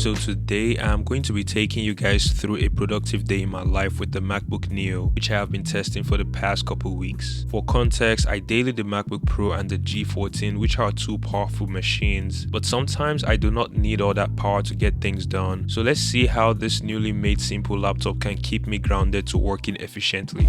So today I'm going to be taking you guys through a productive day in my life with the MacBook Neo, which I have been testing for the past couple weeks. For context, I daily the MacBook Pro and the G14, which are two powerful machines, but sometimes I do not need all that power to get things done. So let's see how this newly made simple laptop can keep me grounded to working efficiently.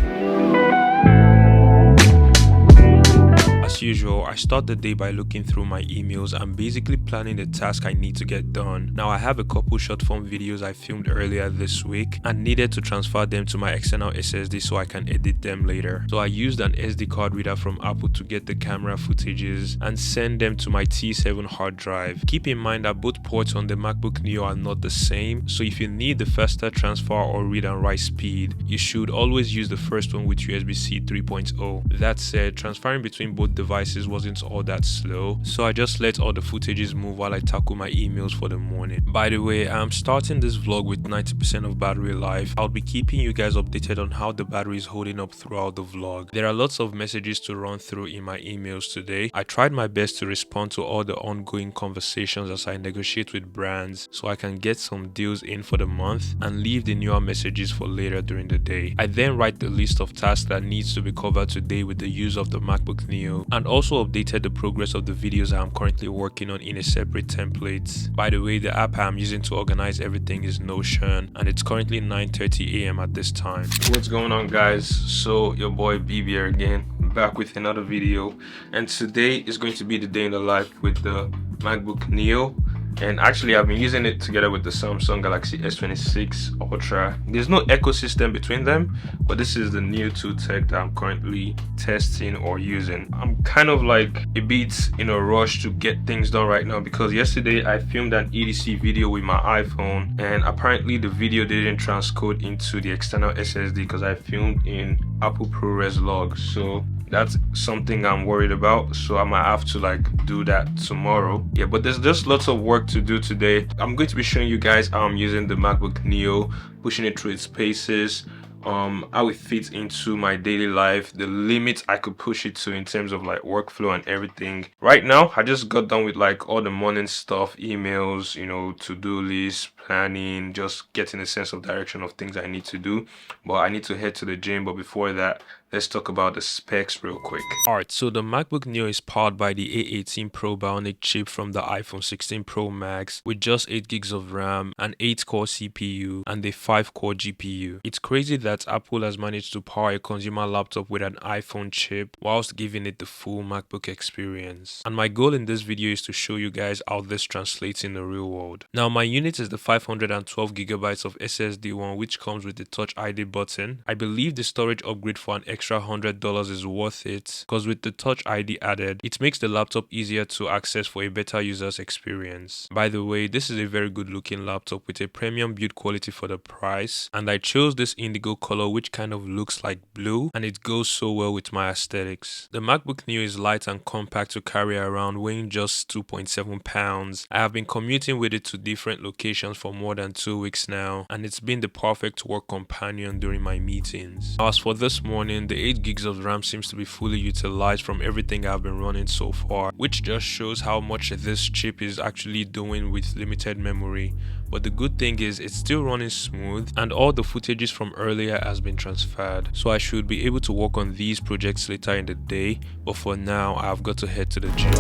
As usual, I start the day by looking through my emails and basically planning the task I need to get done. Now I have a couple short form videos I filmed earlier this week and needed to transfer them to my external SSD so I can edit them later. So I used an SD card reader from Apple to get the camera footages and send them to my T7 hard drive. Keep in mind that both ports on the MacBook Neo are not the same, so if you need the faster transfer or read and write speed, you should always use the first one with USB-C 3.0. That said, transferring between both devices wasn't all that slow, so I just let all the footages move while I tackle my emails for the morning. By the way, I'm starting this vlog with 90% of battery life. I'll be keeping you guys updated on how the battery is holding up throughout the vlog. There are lots of messages to run through in my emails today. I tried my best to respond to all the ongoing conversations as I negotiate with brands so I can get some deals in for the month and leave the newer messages for later during the day. I then write the list of tasks that needs to be covered today with the use of the MacBook Neo, and also updated the progress of the videos I am currently working on in a separate template. By the way, the app I am using to organize everything is Notion, and it's currently 9:30 a.m. at this time. What's going on, guys? So your boy BeebNG here again, back with another video, and today is going to be the day in the life with the MacBook Neo. And actually I've been using it together with the Samsung Galaxy S26 Ultra. There's no ecosystem between them, but this is the new two tech that I'm currently testing or using. I'm kind of like a bit in a rush to get things done right now because yesterday I filmed an EDC video with my iPhone, and apparently the video didn't transcode into the external SSD because I filmed in Apple ProRes log. So that's something I'm worried about, so I might have to like do that tomorrow. Yeah, but there's just lots of work to do today. I'm going to be showing you guys how I'm using the MacBook Neo, pushing it through its paces, how it fits into my daily life, the limits I could push it to in terms of like workflow and everything. Right now I just got done with like all the morning stuff, emails, you know, to-do lists, planning, just getting a sense of direction of things I need to do. But I need to head to the gym, but before that, let's talk about the specs real quick. Alright, so the MacBook Neo is powered by the A18 Pro Bionic chip from the iPhone 16 Pro Max with just 8 gigs of RAM, an 8-core CPU, and a 5-core GPU. It's crazy that Apple has managed to power a consumer laptop with an iPhone chip whilst giving it the full MacBook experience. And my goal in this video is to show you guys how this translates in the real world. Now my unit is the 512GB of SSD one, which comes with the Touch ID button. I believe the storage upgrade for an extra $100 is worth it because with the Touch ID added, it makes the laptop easier to access for a better user's experience. By the way, this is a very good looking laptop with a premium build quality for the price, and I chose this indigo color which kind of looks like blue, and it goes so well with my aesthetics. The MacBook Neo is light and compact to carry around, weighing just 2.7 pounds. I have been commuting with it to different locations for more than 2 weeks now, and it's been the perfect work companion during my meetings. As for this morning, the 8 gigs of RAM seems to be fully utilized from everything I've been running so far, which just shows how much this chip is actually doing with limited memory. But the good thing is it's still running smooth and all the footages from earlier has been transferred, so I should be able to work on these projects later in the day, but for now I've got to head to the gym.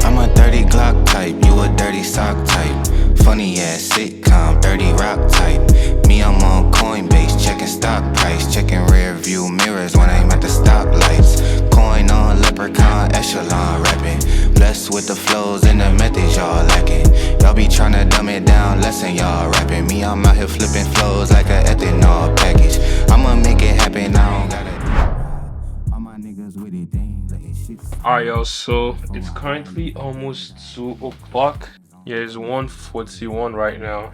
I'm a dirty Glock type, you a dirty sock type, funny ass sitcom, dirty rock type. Me, I'm on Coinbase, checking stock price, checking rear view mirrors when I'm at the stoplights. Coin on leprechaun, echelon rapping, blessed with the flows and the methods y'all lacking. Y'all be tryna dumb it down, lesson y'all rapping. Me, I'm out here flipping flows like a ethanol package. I'ma make it happen, I don't gotta. All my niggas with it, they ain't letting shit. Alright y'all, so it's currently almost 2 o'clock. Yeah, it's 1:41 right now,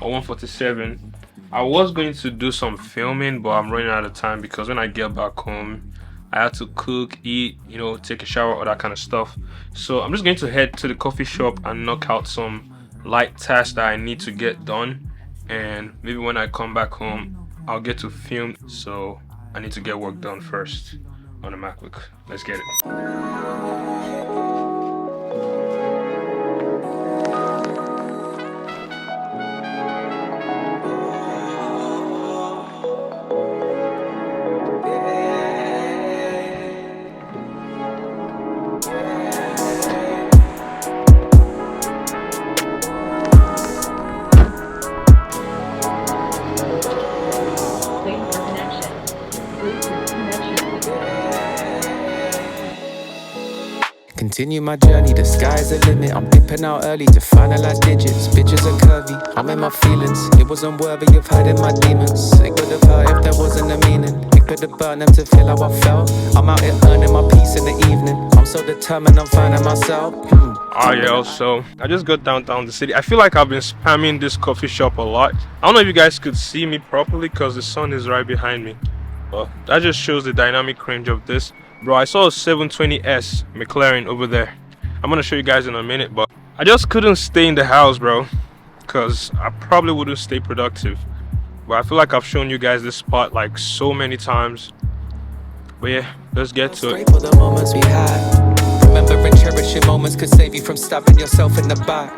or 1:47. I was going to do some filming, but I'm running out of time because when I get back home, I had to cook, eat, you know, take a shower, all that kind of stuff. So I'm just going to head to the coffee shop and knock out some light tasks that I need to get done. And maybe when I come back home, I'll get to film. So I need to get work done first on the MacBook. Let's get it. Continue my journey, the sky's the limit. I'm dipping out early to finalize digits. Bitches are curvy, I'm in my feelings. It wasn't worthy of hiding my demons. It could have hurt if there wasn't a meaning. It could have burned them to feel how I felt. I'm out here earning my peace in the evening. I'm so determined, I'm finding myself. Alright, yo, so I just got downtown the city. I feel like I've been spamming this coffee shop a lot. I don't know if you guys could see me properly because the sun is right behind me. But that just shows the dynamic range of this. Bro, I saw a 720S McLaren over there. I'm gonna show you guys in a minute, but I just couldn't stay in the house, bro, because I probably wouldn't stay productive. But I feel like I've shown you guys this spot like so many times. But yeah, let's get to it. For the moments we had. Remembering cherishing moments could save you from stabbing yourself in the back.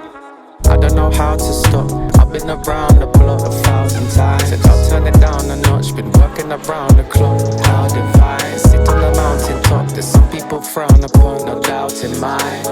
I don't know how to stop. I've been around the block 1,000 times. Said I'll turn it down a notch. Been working around the clock. How divine. Sit on the mountain top. There's some people frown upon, no doubt in mine.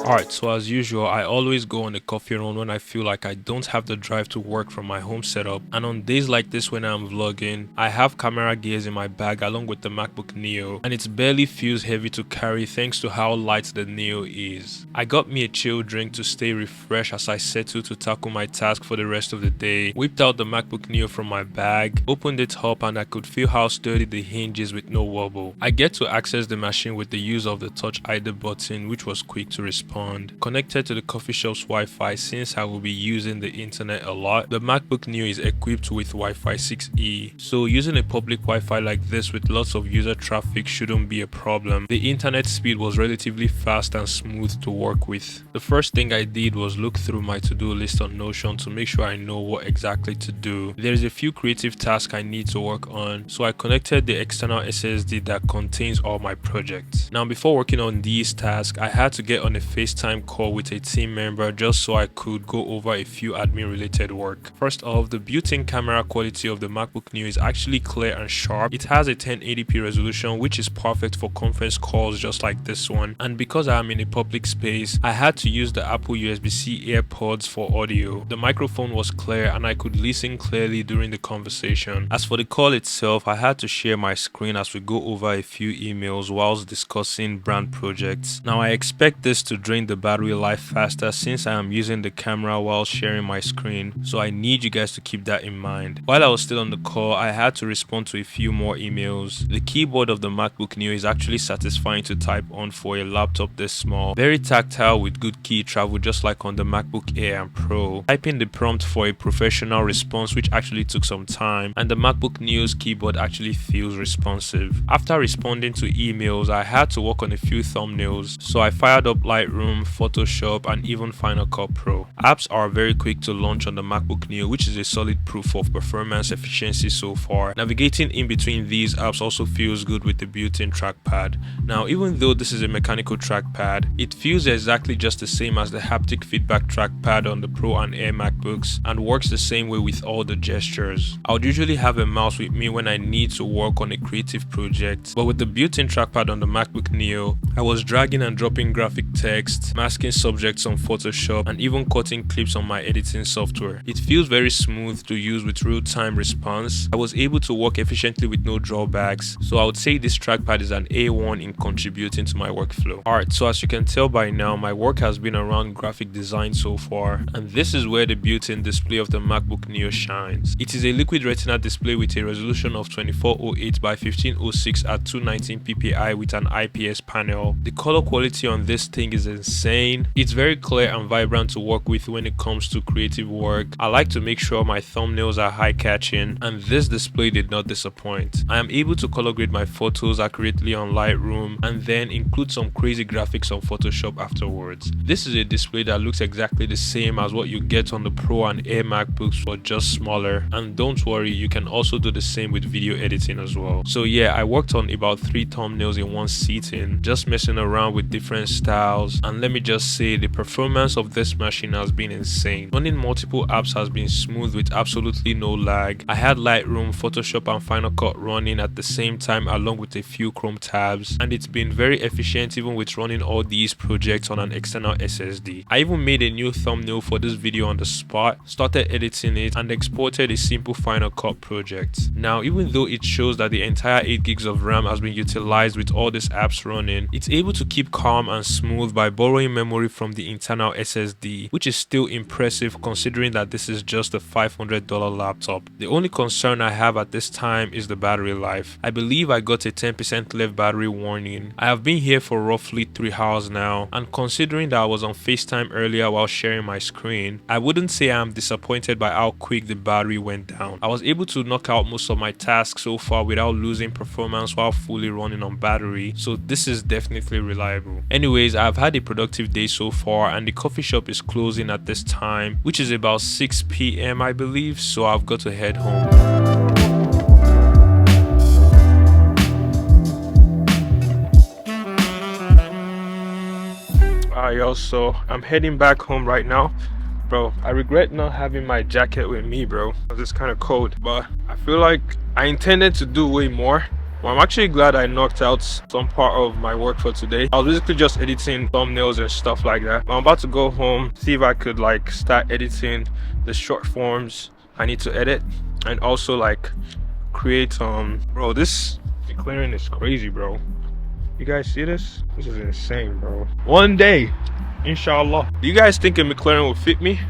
Alright, so as usual, I always go on the coffee run when I feel like I don't have the drive to work from my home setup. And on days like this when I'm vlogging, I have camera gears in my bag along with the MacBook Neo, and it barely feels heavy to carry thanks to how light the Neo is. I got me a chill drink to stay refreshed as I settle to tackle my task for the rest of the day. Whipped out the MacBook Neo from my bag, opened it up, and I could feel how sturdy the hinge is with no wobble. I get to access the machine with the use of the Touch ID button, which was quick to respond. Connected to the coffee shop's Wi-Fi since I will be using the internet a lot. The MacBook Neo is equipped with Wi-Fi 6E, so using a public Wi-Fi like this with lots of user traffic shouldn't be a problem. The internet speed was relatively fast and smooth to work with. The first thing I did was look through my to-do list on Notion to make sure I know what exactly to do. There's a few creative tasks I need to work on, so I connected the external SSD that contains all my projects. Now before working on these tasks, I had to get on a FaceTime call with a team member just so I could go over a few admin related work. First off, the built-in camera quality of the MacBook Neo is actually clear and sharp. It has a 1080p resolution, which is perfect for conference calls just like this one. And because I am in a public space, I had to use the Apple USB-C AirPods for audio. The microphone was clear and I could listen clearly during the conversation. As for the call itself, I had to share my screen as we go over a few emails whilst discussing brand projects. Now I expect this to drain the battery life faster since I am using the camera while sharing my screen, so I need you guys to keep that in mind. While I was still on the call, I had to respond to a few more emails. The keyboard of the MacBook Neo is actually satisfying to type on for a laptop this small. Very tactile with good key travel just like on the MacBook Air and Pro. Typing the prompt for a professional response which actually took some time, and the MacBook Neo's keyboard actually feels responsive. After responding to emails, I had to work on a few thumbnails, so I fired up Lightroom, Photoshop, and even Final Cut Pro. Apps are very quick to launch on the MacBook Neo, which is a solid proof of performance efficiency so far. Navigating in between these apps also feels good with the built-in trackpad. Now, even though this is a mechanical trackpad, it feels exactly just the same as the haptic feedback trackpad on the Pro and Air MacBooks and works the same way with all the gestures. I would usually have a mouse with me when I need to work on a creative project, but with the built-in trackpad on the MacBook Neo, I was dragging and dropping graphic text, masking subjects on Photoshop, and even cutting clips on my editing software. It feels very smooth to use with real-time response. I was able to work efficiently with no drawbacks, so I would say this trackpad is an A1 in contributing to my workflow. Alright, so as you can tell by now, my work has been around graphic design so far, and this is where the built-in display of the MacBook Neo shines. It is a liquid retina display with a resolution of 2408 by 1506 at 219 ppi with an IPS panel. The color quality on this thing is insane. It's very clear and vibrant to work with when it comes to creative work. I like to make sure my thumbnails are high-catching, and this display did not disappoint. I am able to color grade my photos accurately on Lightroom and then include some crazy graphics on Photoshop afterwards. This is a display that looks exactly the same as what you get on the Pro and Air MacBooks but just smaller, and don't worry, you can also do the same with video editing as well. So yeah, I worked on about 3 thumbnails in one sitting, just messing around with different styles, and let me just say the performance of this machine has been insane. Running multiple apps has been smooth with absolutely no lag. I had Lightroom, Photoshop and Final Cut running at the same time along with a few Chrome tabs, and it's been very efficient even with running all these projects on an external SSD. I even made a new thumbnail for this video on the spot, started editing it and exported a simple Final Cut project. Now even though it shows that the entire 8 gigs of RAM has been utilized with all these apps running, it's able to keep calm and smooth by borrowing memory from the internal SSD, which is still impressive considering that this is just a $500 laptop. The only concern I have at this time is the battery life. I believe I got a 10% left battery warning. I have been here for roughly 3 hours now, and considering that I was on FaceTime earlier while sharing my screen, I wouldn't say I am disappointed by how quick the battery went down. I was able to knock out most of my tasks so far without losing performance while fully running on battery, so this is definitely reliable. Anyways, I've had a productive day so far, and the coffee shop is closing at this time, which is about 6 p.m. I believe, so I've got to head home. Alright y'all, so I'm heading back home right now. Bro, I regret not having my jacket with me, bro. It's kind of cold, but I feel like I intended to do way more. Well, I'm actually glad I knocked out some part of my work for today. I was basically just editing thumbnails and stuff like that. I'm about to go home, see if I could like start editing the short forms I need to edit, and also like create bro, this clearing is crazy, bro. You guys see this? This is insane, bro. One day, inshallah. Do you guys think a McLaren will fit me?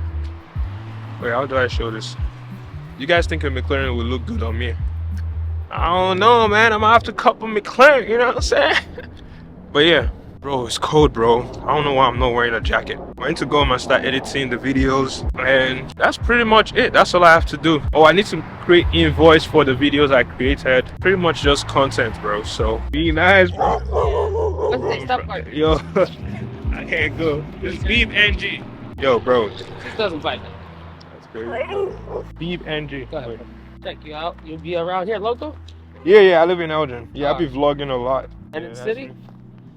Wait, how do I show this? You guys think a McLaren will look good on me? I don't know, man. I'm gonna have to couple McLaren, you know what I'm saying? But yeah, bro, it's cold, bro. I don't know why I'm not wearing a jacket. I need to go home and start editing the videos, and that's pretty much it. That's all I have to do. Oh, I need to create invoice for the videos I created. Pretty much just content, bro. So be nice, bro. Yo, I can't go. It's BeebNG. Yo, bro. This doesn't bite. That's crazy. BeebNG. Go ahead. Check you out. You'll be around here local? Yeah, I live in Elgin. Yeah, I be vlogging a lot. And in the city?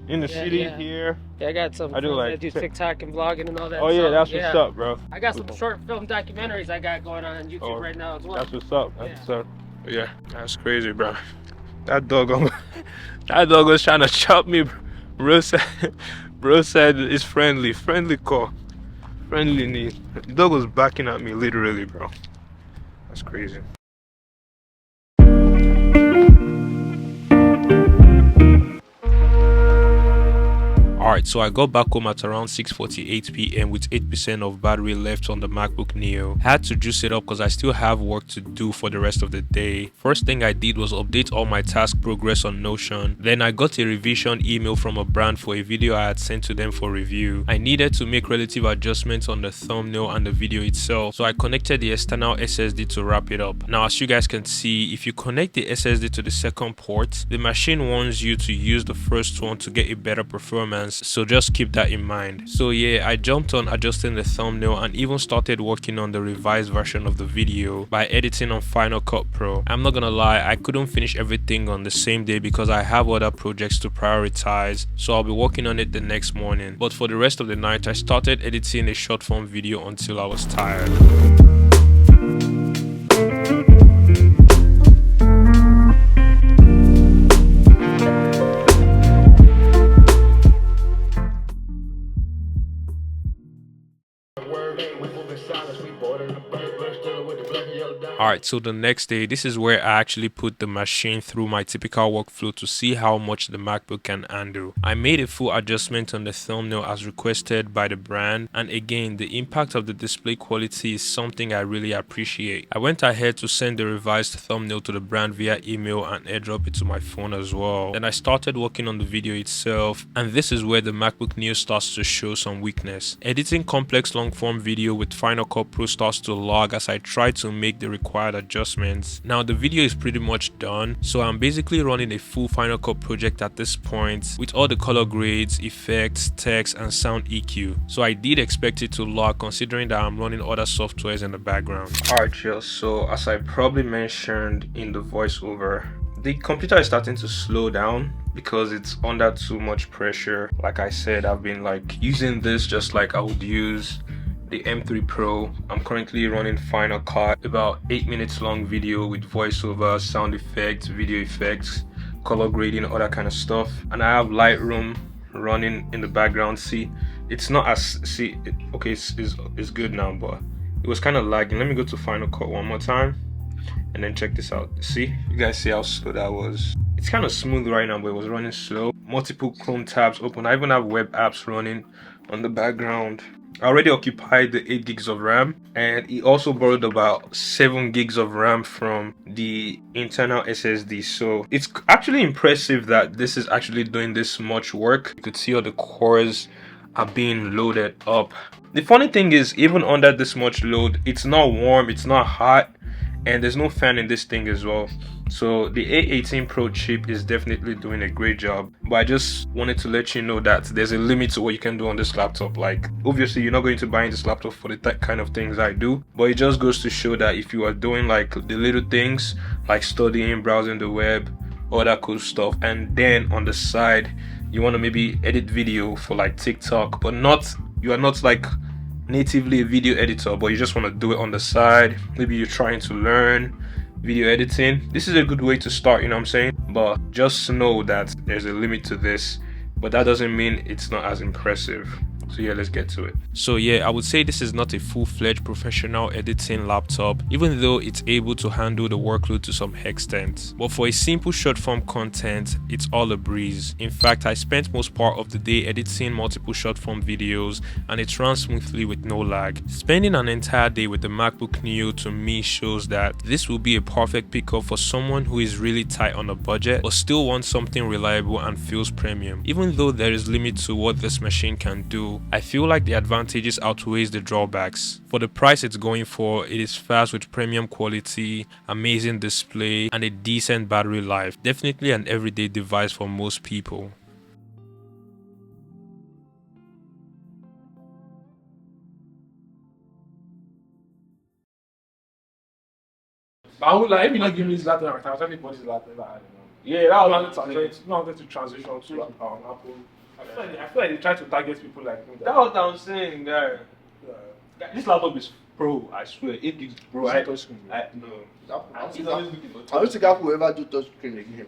In the city here. Yeah, I got some. I do like that do TikTok and vlogging and all that. Oh yeah, that's what's up, bro. I got some short film documentaries I got going on YouTube right now as well. That's what's up. That's what's up. Yeah, that's crazy, bro. That dog was trying to chop me, bro. Bro said it's friendly call. Friendly knee. The dog was backing at me literally, bro. That's crazy. Alright, so I got back home at around 6:48 p.m. with 8% of battery left on the MacBook Neo. I had to juice it up because I still have work to do for the rest of the day. First thing I did was update all my task progress on Notion. Then I got a revision email from a brand for a video I had sent to them for review. I needed to make relative adjustments on the thumbnail and the video itself, so I connected the external SSD to wrap it up. Now, as you guys can see, if you connect the SSD to the second port, the machine warns you to use the first one to get a better performance. So just keep that in mind. So yeah, I jumped on adjusting the thumbnail and even started working on the revised version of the video by editing on Final Cut Pro. I'm not gonna lie, I couldn't finish everything on the same day because I have other projects to prioritize, so I'll be working on it the next morning. But for the rest of the night, I started editing a short form video until I was tired. Alright, so the next day, this is where I actually put the machine through my typical workflow to see how much the MacBook can handle. I made a full adjustment on the thumbnail as requested by the brand, and again, the impact of the display quality is something I really appreciate. I went ahead to send the revised thumbnail to the brand via email and airdrop it to my phone as well. Then I started working on the video itself, and this is where the MacBook Neo starts to show some weakness. Editing complex long form video with Final Cut Pro starts to lag as I try to make the required adjustments. Now the video is pretty much done, so I'm basically running a full Final Cut project at this point with all the color grades, effects, text and sound EQ. So I did expect it to lag considering that I'm running other softwares in the background. Alright, chill. So as I probably mentioned in the voiceover, the computer is starting to slow down because it's under too much pressure. Like I said, I've been like using this just like I would use the M3 Pro. I'm currently running Final Cut, about 8 minutes long video with voiceover, sound effects, video effects, color grading, all that kind of stuff. And I have Lightroom running in the background. See, it's not as okay, it's good now, but it was kind of lagging. Let me go to Final Cut one more time and then check this out. See, you guys see how slow that was. It's kind of smooth right now, but it was running slow. Multiple Chrome tabs open. I even have web apps running on the background. I already occupied the 8 gigs of RAM, and it also borrowed about 7 gigs of RAM from the internal SSD. So it's actually impressive that this is actually doing this much work. You could see all the cores are being loaded up. The funny thing is, even under this much load, it's not warm, it's not hot, and there's no fan in this thing as well. So the A18 Pro chip is definitely doing a great job, but I just wanted to let you know that there's a limit to what you can do on this laptop. Like, obviously you're not going to buy this laptop for the kind of things I do, but it just goes to show that if you are doing like the little things like studying, browsing the web, all that cool stuff, and then on the side you want to maybe edit video for like TikTok, but you are not like natively a video editor, but you just want to do it on the side. Maybe you're trying to learn video editing. This is a good way to start, you know what I'm saying? But just know that there's a limit to this, but that doesn't mean it's not as impressive. So yeah, let's get to it. So yeah, I would say this is not a full-fledged professional editing laptop, even though it's able to handle the workload to some extent. But for a simple short form content, it's all a breeze. In fact, I spent most part of the day editing multiple short form videos, and it runs smoothly with no lag. Spending an entire day with the MacBook Neo to me shows that this will be a perfect pickup for someone who is really tight on a budget but still wants something reliable and feels premium. Even though there is limit to what this machine can do, I feel like the advantages outweighs the drawbacks. For the price it's going for, it is fast with premium quality, amazing display, and a decent battery life. Definitely an everyday device for most people. I would like, if you not give me this laptop, I was telling everybody's laptop. I don't know. Yeah, that was wanted to transition to Apple. I feel like they try to target people like me. That's what I'm saying, guy. This laptop is pro, I swear. 8 gigs pro. Touch screen. No. I don't think Apple will ever do touch screen again.